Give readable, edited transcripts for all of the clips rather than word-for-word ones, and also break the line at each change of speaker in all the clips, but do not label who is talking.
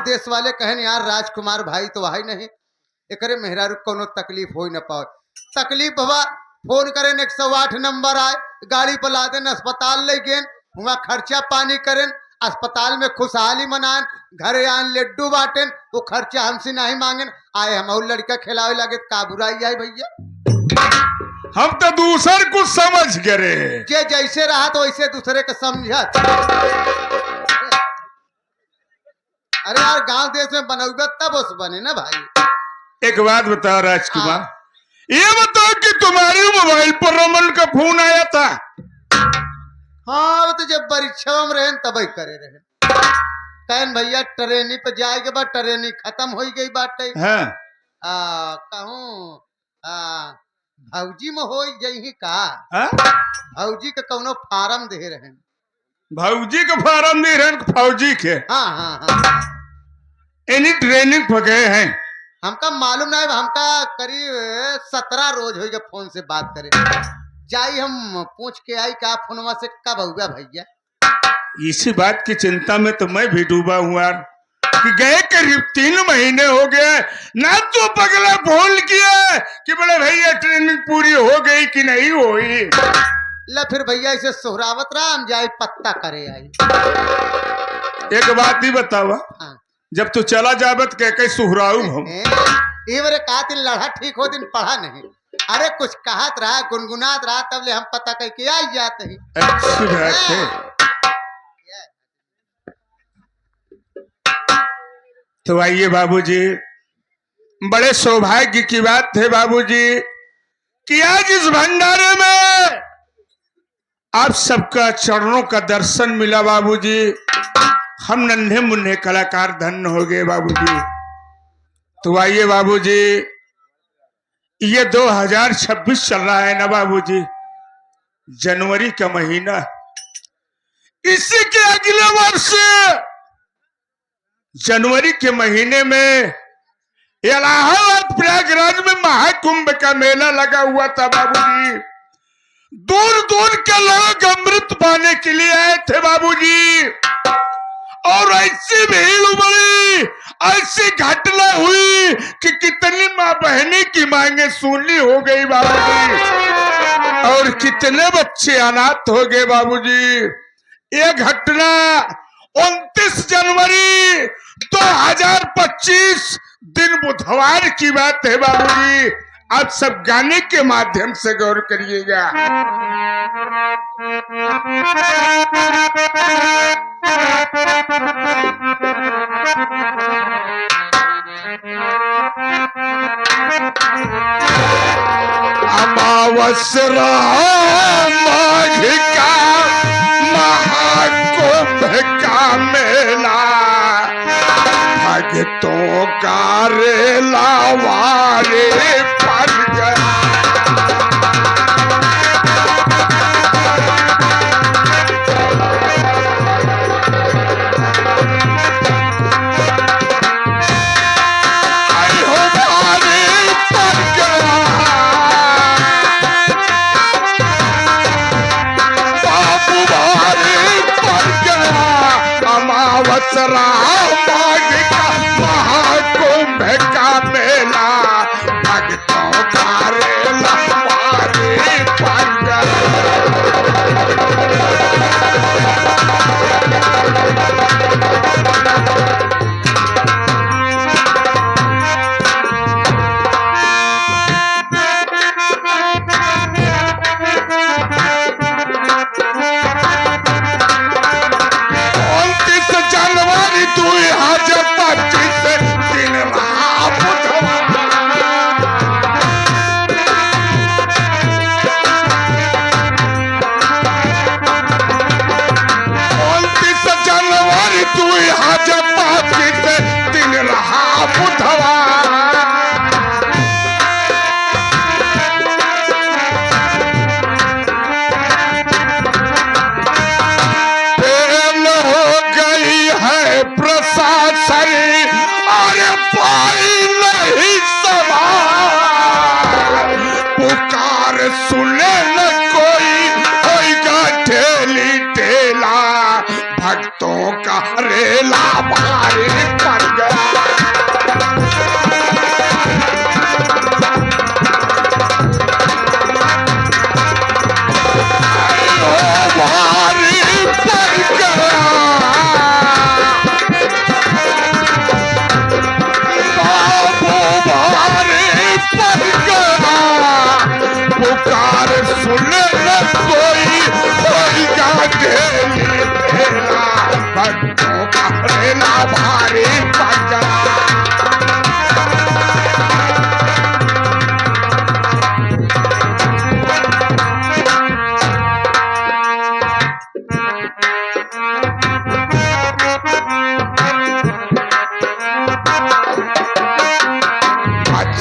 देश वाले कहन यार राजकुमार भाई तो भाई नहीं एकरे मेहरारू कोनो तकलीफ हो न पाओ। तकलीफ बा फोन करें 108 नंबर आए गाड़ी पर ला देन अस्पताल ले गेन वहाँ खर्चा पानी करें अस्पताल में खुशहाली मनाएं घरे आन लड्डू बांटें वो खर्चा हमसे नहीं मांगें आए हम और लड़का खिलावे लगे का बुराई आई भैया।
हम तो दूसर को समझ गए
जे जैसे रहा तो वैसे दूसरे के समझत। अरे यार गांव देश में बनोगे तब उस बने ना भाई।
एक बात बताओ राजकुमार, ये बताओ कि तुम्हारे मोबाइल पर रमन का फोन आया था?
हाँ वो तो जब परीक्षा में रहे तब ही करे रहे कहन भैया ट्रेनी पे जाए के बाद ट्रेनी खत्म हो गई बात
हाँ।
कहूँ भौजी में हो जही का
हाँ?
भौजी के कौनो फार्म दे रहे
भौजी के फार्म दे रहे फौजी के?
हाँ हाँ हाँ
एनी ट्रेनिंग पर गए हैं?
हमका मालूम नहीं हमका करीब 17 रोज हो गए फोन से बात करे जाई हम पूछ के आई का फोनवा से कब हुआ भैया।
इसी बात की चिंता में तो मैं भी डूबा हुआ कि गए करीब 3 महीने हो गए ना तो पगला फोन किया कि बोले भैया ट्रेनिंग पूरी हो गई कि नहीं हुई।
ला फिर भैया इसे सोहरावत राम जाए पत्ता करे आई।
एक बात ही बतावा
हाँ।
जब तू चला जाबत कह के सुहराऊ हम
ये बारे कहा दिन लड़ा ठीक हो दिन पढ़ा नहीं अरे कुछ कहत रहा गुनगुनात रहा तब ले हम पता कह के आई जाते ही।
अच्छी बात है। तो आइए बाबूजी, बड़े सौभाग्य की बात है बाबूजी कि आज इस भंडारे में आप सबका चरणों का दर्शन मिला बाबूजी। हम नन्हे मुन्ने कलाकार धन्य हो गए बाबूजी। तो आइए बाबूजी, ये 2026 चल रहा है ना बाबूजी, जनवरी का महीना। इसी के अगले वर्ष जनवरी के महीने में इलाहाबाद प्रयागराज में महाकुंभ का मेला लगा हुआ था बाबूजी। दूर दूर के लोग अमृत पाने के लिए आए थे बाबूजी और ऐसी भीड़ उमड़ी, ऐसी घटना हुई कि कितनी माँ बहनी की मांगे सुनी हो गई बाबूजी और कितने बच्चे अनाथ हो गए बाबूजी। ये घटना 29 जनवरी 2025 दिन बुधवार की बात है बाबूजी। आप सब गाने के माध्यम से गौर करिएगा। अमावस्या माघ का महाकुंभ का मेला, भक्तों का रेला वारे पड़ गया। महाकुंभ का मेला, भक्तों का रेला वारे पड़ गया। सुने न कोई होगा ठेली ठेला, भक्तों का रेला भारी पड़ गया।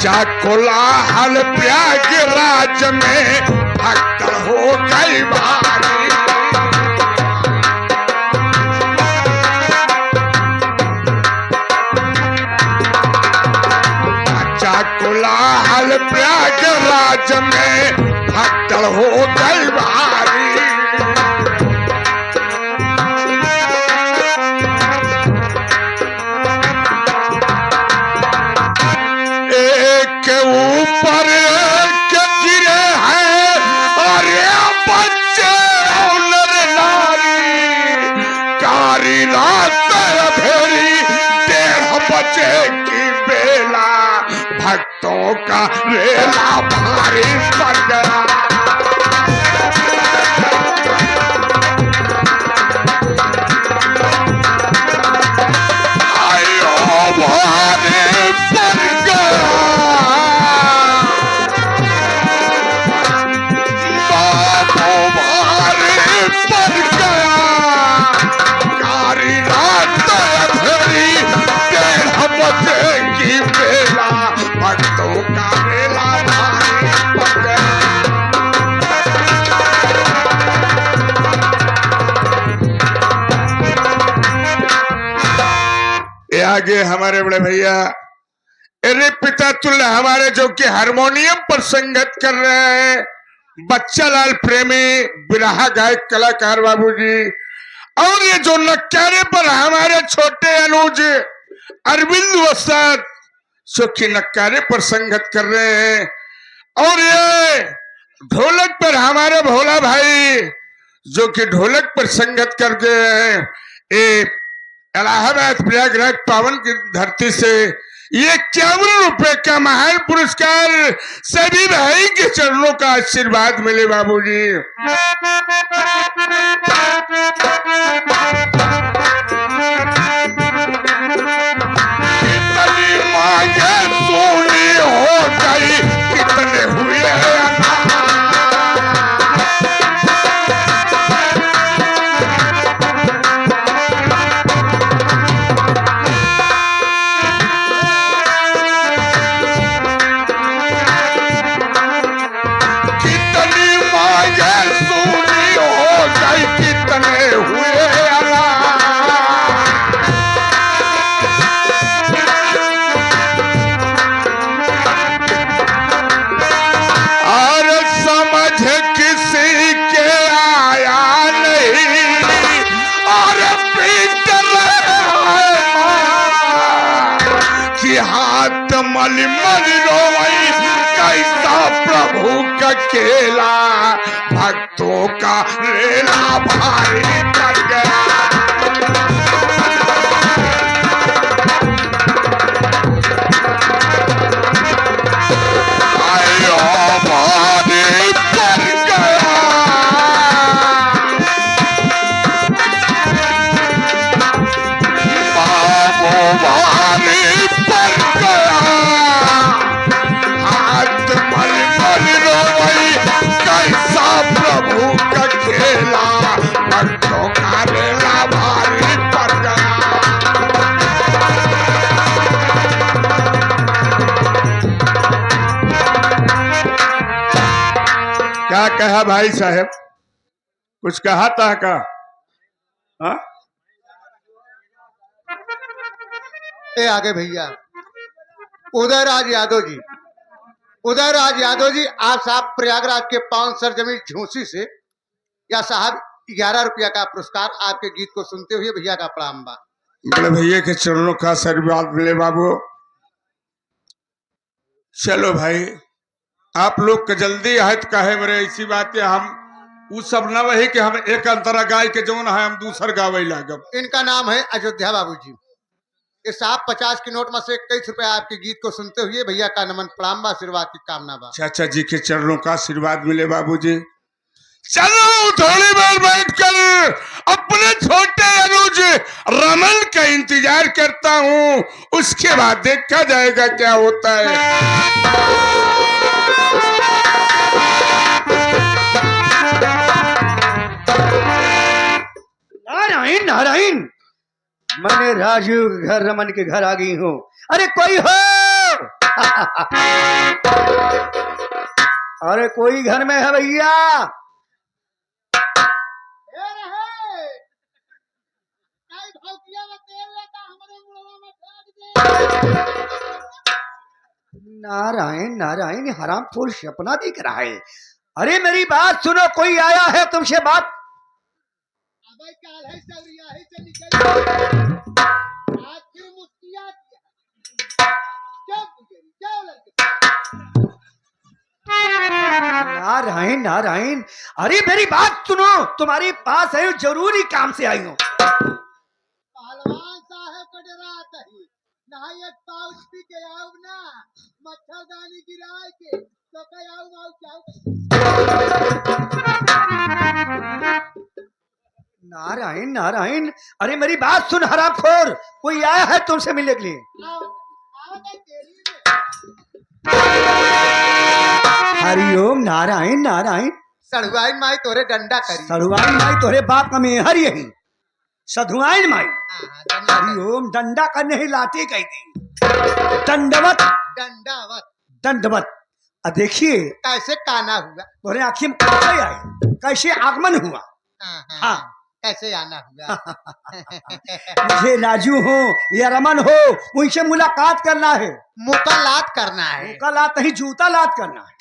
अच्छा कोलाहल प्रयागराज में भक्त हो गई भारी। अच्छा कोलाहल प्रयागराज में भक्त हो गई भारी। एक ऊपर एक गिरे हैं और ये बच्चे और नारी। कारी रात भेरी 1:30 बजे की बेला भक्तों का रेला भारी पड़ गया। आयो भारी पड़ गया। बाबू भारी पड़ गया। कारी रात भेरी 1:30 बजे की बेला भक्तों का रेला भारी पड़ गया। ये आगे हमारे बड़े भैया अरे पिता तुल्य हमारे जो कि हारमोनियम पर संगत कर रहे हैं, बच्चा लाल प्रेमी बिरहा गायक कलाकार बाबूजी। और ये जो नक्कारे पर हमारे छोटे अनुज अरविंद वस्ताद जो कि नक्कारे पर संगत कर रहे हैं। और ये ढोलक पर हमारे भोला भाई जो कि ढोलक पर संगत करके हैं। ये इलाहाबाद प्रयागराज पावन की धरती से ये 51 रुपए का महान पुरस्कार सभी भाई के चरणों का आशीर्वाद मिले बाबूजी। कितनी मांगे सोनी हो गई, कितने हुए मल मल रोवई कैसा प्रभु का खेला भक्तों का रेला भारी पड़ गया। आयो भारी पड़ गया। बाबू भारी पड़ गया। कैसा प्रभु का खेला भक्तों का रेला भारी पड़ गया। क्या कहा भाई साहब, कुछ कहा था का? हाँ?
ए आगे भैया उदयराज यादव जी, उदयराज यादव जी, आप साहब प्रयागराज के पावन सरजमी झूसी से या साहब 11 रुपया का पुरस्कार आपके गीत को सुनते हुए भैया का प्रणाम बा।
बड़े भैया के चरणों का आशीर्वाद मिले बाबू। चलो भाई आप लोग के जल्दी है तो कहे मेरे ऐसी बात है, हम वो सब न वही कि हम एक अंतरा गाय के जौन है हम दूसर गावे लागब।
इनका नाम है अयोध्या बाबूजी। ये साहब 50 की नोट में से 21 रुपया आपके गीत को सुनते हुए भैया का नमन प्रणाम बा, आशीर्वाद की कामना बा।
चाचा जी के चरणों का आशीर्वाद मिले बाबूजी। चलो थोड़ी देर बैठकर अपने छोटे अनुज रमन का इंतजार करता हूँ, उसके बाद देखा जाएगा क्या होता है।
नारायण नारायण, मैंने राजू के घर रमन के घर आ गई हूँ। अरे कोई हो अरे कोई घर में है भैया? नारायण नारायण, हराम फूल सपना दिख रहा है। अरे मेरी बात सुनो, कोई आया है तुमसे बात? नारायण नारायण, अरे मेरी बात सुनो, तुम्हारे पास है, जरूरी काम से आई हूँ।
पहलवान साहब को डराता ही ना, एक पाउच पी के आओ ना, मच्छरदानी गिराए के तो कहीं आओ
नारायण नारायण, अरे मेरी बात सुन हरामखोर, कोई आया है तुमसे मिलने के लिए? हरिओम नारायण नारायण।
सड़ुआइन माई तोरे डंडा करी,
सड़ुआइन माई तोरे बाप का मेहर यही सधुआइन माई। हरिओम, डंडा करने ही लाठी कहती, दंडवत
डंडावत
दंडवत। अब देखिए
कैसे काना हुआ,
तोरे आखिर में कैसे आए, कैसे आगमन हुआ? हाँ,
कैसे आना हुआ?
मुझे राजू हो या रमन हो, उनसे मुलाकात करना है।
मुकालात करना है?
मुकालात नहीं, जूता लात करना है,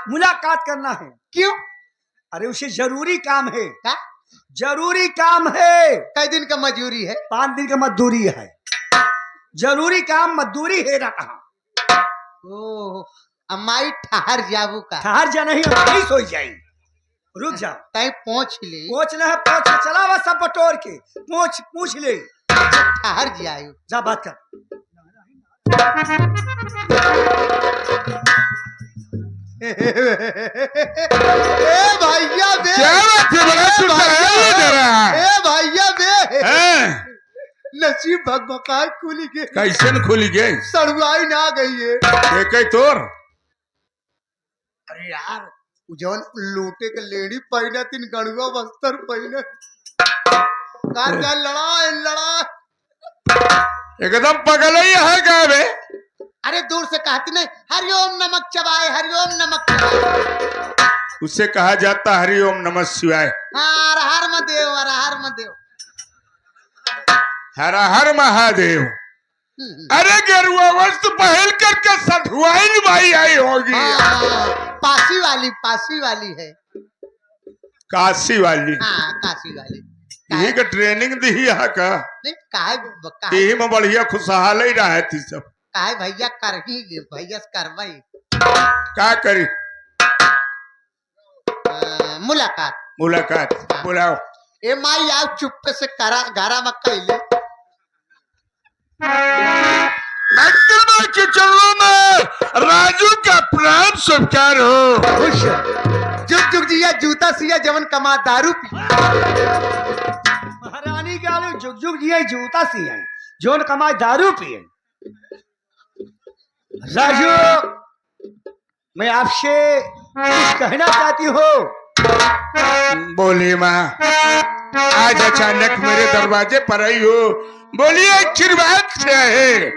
मुलाकात करना है।
क्यों?
अरे उसे जरूरी काम है।
क्या
जरूरी काम है?
कई दिन का मजूरी है?
5 दिन का मजदूरी है। जरूरी काम मजदूरी है ना कहा।
ओ अम्माई ठहर जाबू का?
ठहर जा नहीं, नहीं सोई जाई, रुक जा।
तय पहुंच ले,
पूछ ले, पूछ के चला हुआ सब बटोर के, पूछ ले,
ठहर जायू,
जा बात कर।
ए भैया बे,
क्या बात है, बड़ा तू टहल दे रहा है।
ए भैया बे,
हैं?
नसीब भगभकाय खुली गई।
कैसे न खुली गई?
सड़ुआई ना गई है।
एक तोर
अरे यार, जौन लोटे के लेडी पहने तीन गणुआ बस्तर पहने, क्या लड़ा
एकदम पगल ही है का बे?
अरे दूर से कहती नहीं, हरिओम नमक चबाए, हरिओम नमक चबाए।
उससे कहा जाता हरिओम नमः शिवाय।
हाँ, हर हर महादेव, हर हर महादेव,
हर हर महादेव। अरे गेरुआ वस्त्र पहन करके सधुआइन भाई आई होगी।
हाँ, पासी वाली है,
काशी वाली।
हाँ काशी वाली।
यही का ट्रेनिंग दी है का?
नहीं काहे
यही में बढ़िया खुशहाल ही रहा थी सब।
काहे भैया कर ही ले, भैया करवाई
क्या करी? मुलाकात बुलाओ।
ए माई आओ, चुप्पे से करा गारा मक्का ले।
के चरणों में राजू का प्राण स्वीकार हो।
जुग जुग जिया, जूता सिया, जवन कमा दारू पी।
महारानी के आले जुग जुग जिया, जूता सिया, जोन कमाए दारू पिए। राजू, मैं आपसे कुछ कहना चाहती हूँ।
बोली माँ, आज अचानक मेरे दरवाजे पर आई हो, बोलिए आशीर्वाद से है।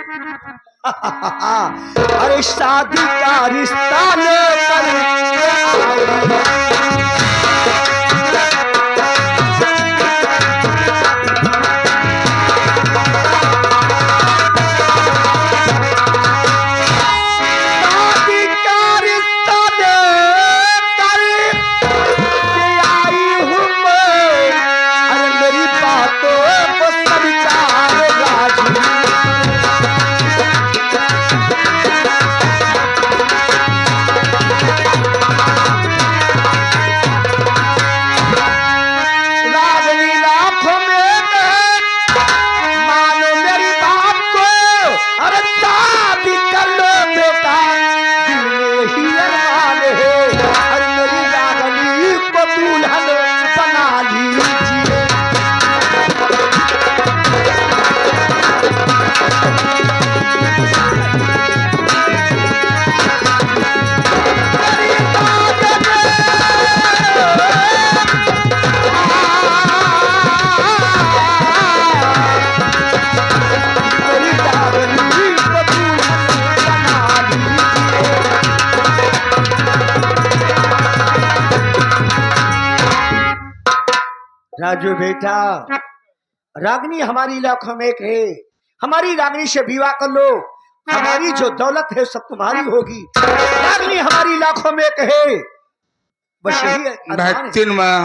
अरे शादी का रिश्ता लेकर राजू बेटा, रागनी हमारी इलाकों में एक है, हमारी रागनी से विवाह कर लो, हमारी जो दौलत है सब तुम्हारी होगी। रागनी हमारी इलाकों में एक है, बस यही अरमान है।
भक्तिन माँ,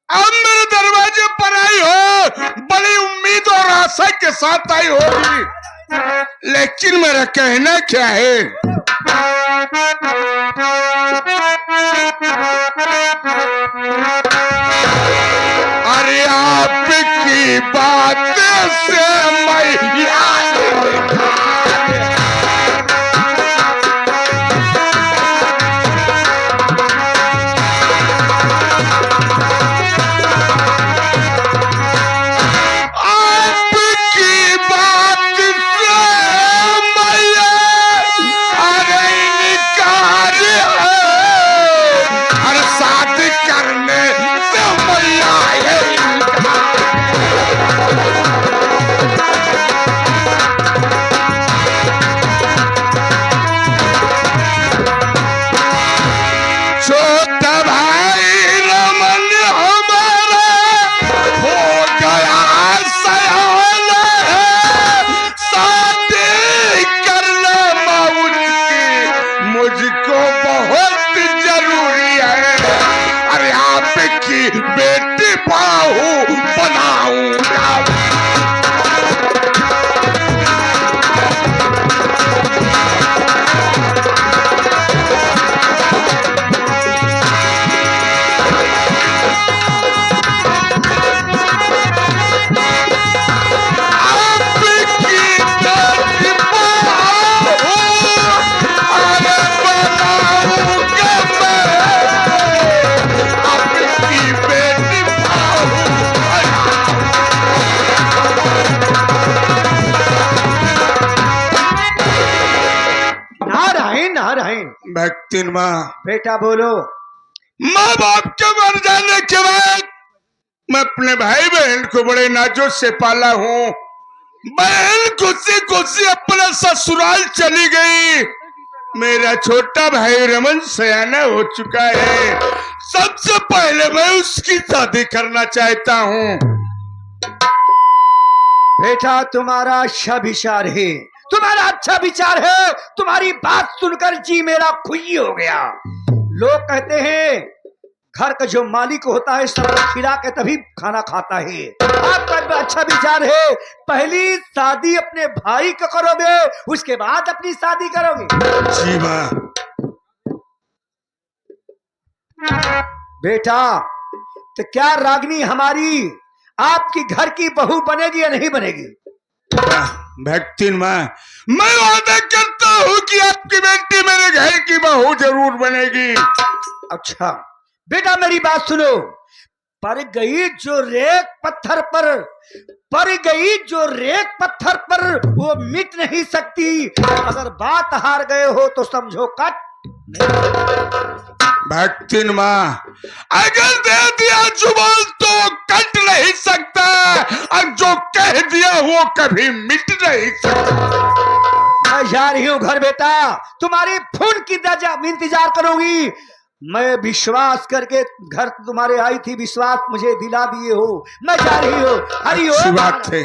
अब मेरे दरवाजे पर आई हो, बड़ी उम्मीद और आशा के साथ आई होगी, लेकिन मेरा कहना क्या है? अरे आपकी बात से मैं बेटी बाहू बनाऊंगा। भक्तिन माँ,
बेटा बोलो।
माँ बाप के मर जाने के बाद मैं अपने भाई बहन को बड़े नाजों से पाला हूँ। बहन खुशी खुशी अपना ससुराल चली गई। मेरा छोटा भाई रमन सयाना हो चुका है। सबसे पहले मैं उसकी शादी करना चाहता हूँ।
बेटा तुम्हारा अच्छा विचार है, तुम्हारा अच्छा विचार है। तुम्हारी बात सुनकर जी मेरा खुशी हो गया। लोग कहते हैं घर का जो मालिक होता है सब खिला के तभी खाना खाता है। आपका अच्छा विचार है, पहली शादी अपने भाई को करोगे, उसके बाद अपनी शादी करोगे।
जी माँ।
बेटा तो क्या रागनी हमारी आपकी घर की बहू बनेगी या नहीं बनेगी?
भक्तिन माँ, मैं वादा करता हूँ कि आपकी बेटी मेरे घर की बहू जरूर बनेगी।
अच्छा बेटा मेरी बात सुनो। पर गई जो रेत पत्थर पर वो मिट नहीं सकती। अगर बात हार गए हो तो समझो कट।
भक्तिन माँ, अगर दे दिया जुबान तो कट नहीं सकता, और जो कह दिया वो कभी मिट नहीं सकता।
मैं जा रही हूँ घर बेटा, तुम्हारी फोन की इंतजार करूंगी। मैं विश्वास करके घर तुम्हारे आई थी, विश्वास मुझे दिला दिए हो। मैं जा रही हूँ। हरि ओम।
अच्छी बात है।